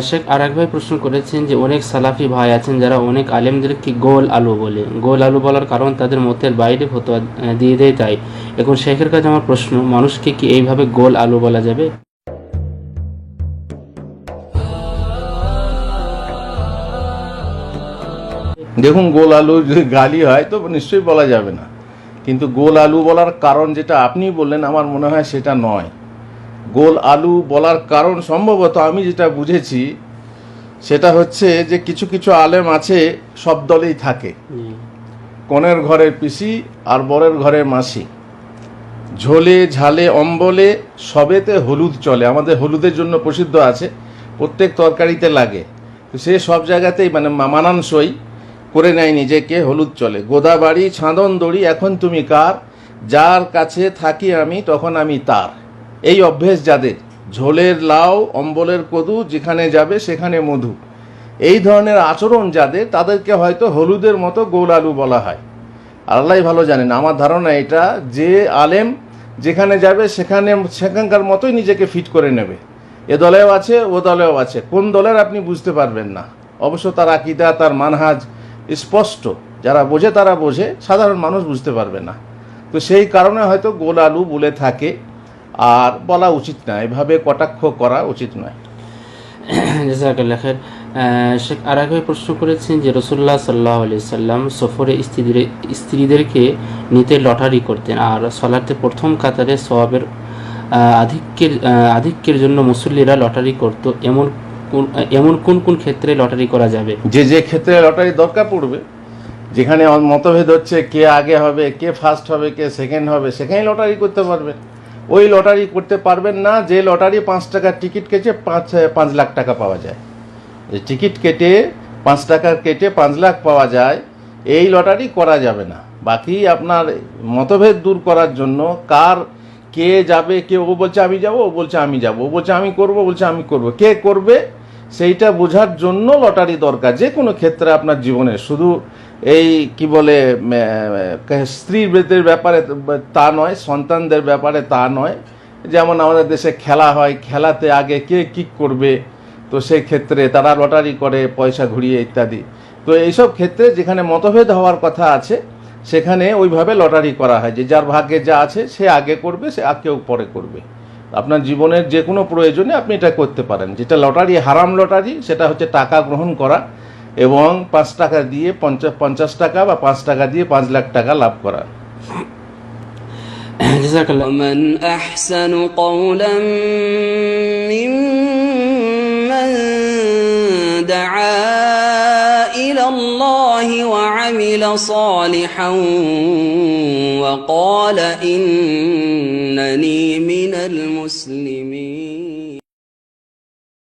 শেখ আরেক ভাই প্রশ্ন করেছেন যে অনেক সালাফি ভাই আছেন যারা অনেক আলেমদেরকে গোল আলু বলে। গোল আলু বলার কারণ তাদের মতের বাইরে ফতোয়া দিয়ে দেয় তাই। এখন শেখের কাছে আমার প্রশ্ন, মানুষকে কি এইভাবে গোল আলু বলা যাবে? দেখুন, গোল আলু যদি গালি হয় তো নিশ্চয়ই বলা যাবে না, কিন্তু গোল আলু বলার কারণ যেটা আপনি বললেন আমার মনে হয় সেটা নয়। গোল আলু বলার কারণ সম্ভবত আমি যেটা বুঝেছি সেটা হচ্ছে যে কিছু কিছু আলেম আছে সব দলেই থাকে, কনের ঘরের পিসি আর বরের ঘরের মাসি, ঝোলে ঝালে অম্বলে সবেতে হলুদ চলে। আমাদের হলুদের জন্য প্রসিদ্ধ আছে, প্রত্যেক তরকারিতে লাগে। তো সে সব জায়গাতেই মানে মানানসই করে নেয় নিজেকে, হলুদ চলে। গোদাবাড়ি ছাঁদন দড়ি এখন তুমি কার, যার কাছে থাকি আমি তখন আমি তার। এই অভ্যেস যাদের, ঝোলের লাউ অম্বলের কদু, যেখানে যাবে সেখানে মধু, এই ধরনের আচরণ যাদের, তাদেরকে হয়তো হলুদের মতো গোল আলু বলা হয়। আল্লাহ ভালো জানেন। আমার ধারণা এটা, যে আলেম যেখানে যাবে সেখানকার মতোই নিজেকে ফিট করে নেবে। এ দলেও আছে ও দলেও আছে, কোন দলের আপনি বুঝতে পারবেন না। অবশ্য তার আকীদা তার মানহাজ স্পষ্ট, যারা বোঝে তারা বোঝে, সাধারণ মানুষ বুঝতে পারবে না। তো সেই কারণে হয়তো গোল আলু বলে থাকে, আর বলা উচিত না, এভাবে কটাক্ষ করা উচিত নয়। জাযাকাল্লাহ খাইর। শেখ আরেক ভাই প্রশ্ন করেছেন যে রাসূলুল্লাহ সাল্লাল্লাহু আলাইহি সাল্লাম সফরে স্ত্রীদেরকে নিতে লটারি করতেন, আর সালাতে প্রথম কাতারে সওয়াবের আধিক্যের জন্য মুসল্লিরা লটারি করত। এমন কোন কোন ক্ষেত্রে লটারি করা যাবে? যে ক্ষেত্রে লটারি দরকার পড়বে, যেখানে মতভেদ হচ্ছে কে আগে হবে, কে ফার্স্ট হবে, কে সেকেন্ড হবে, সেখানেই লটারি করতে পারবেন। ওই লটারি করতে পারবেন না যে লটারি 5 টাকার টিকিট কেটে 5 লাখ টাকা পাওয়া যায়। যে টিকিট কেটে 5 টাকার কেটে 5 লাখ পাওয়া যায়, এই লটারি করা যাবে না। বাকি আপনার মতভেদ দূর করার জন্য কে যাবে, ও বলছে আমি যাব, ও বলছে আমি যাব, ও বলছে আমি করব, বলছে আমি করব, কে করবে সেইটা বোঝার জন্য লটারি দরকার। যে কোনো ক্ষেত্রে আপনার জীবনে, শুধু এই কি বলে স্ত্রীদের ব্যাপারে তা নয়, সন্তানদের ব্যাপারে তা নয়। যেমন আমাদের দেশে খেলা হয়, খেলাতে আগে কে কি করবে, তো সেই ক্ষেত্রে তারা লটারি করে পয়সা ঘুরিয়ে ইত্যাদি। তো এইসব ক্ষেত্রে যেখানে মতভেদ হওয়ার কথা আছে সেখানে ওইভাবে লটারি করা হয়, যে যার ভাগ্যে যা আছে সে আগে করবে, সে আর কেউ পরে করবে। আপনার জীবনের যে কোনো প্রয়োজনে আপনি এটা করতে পারেন। যেটা লটারি, হারাম লটারি, সেটা হচ্ছে টাকা গ্রহণ করা এবং 5 টাকা দিয়ে 50 টাকা বা 5 টাকা দিয়ে 5 লাখ টাকা লাভ করা। জাযাকাল্লাহ। ومن أحسن قولا ممن دعا إلى الله وعمل صالحا وقال إنني من المسلمين।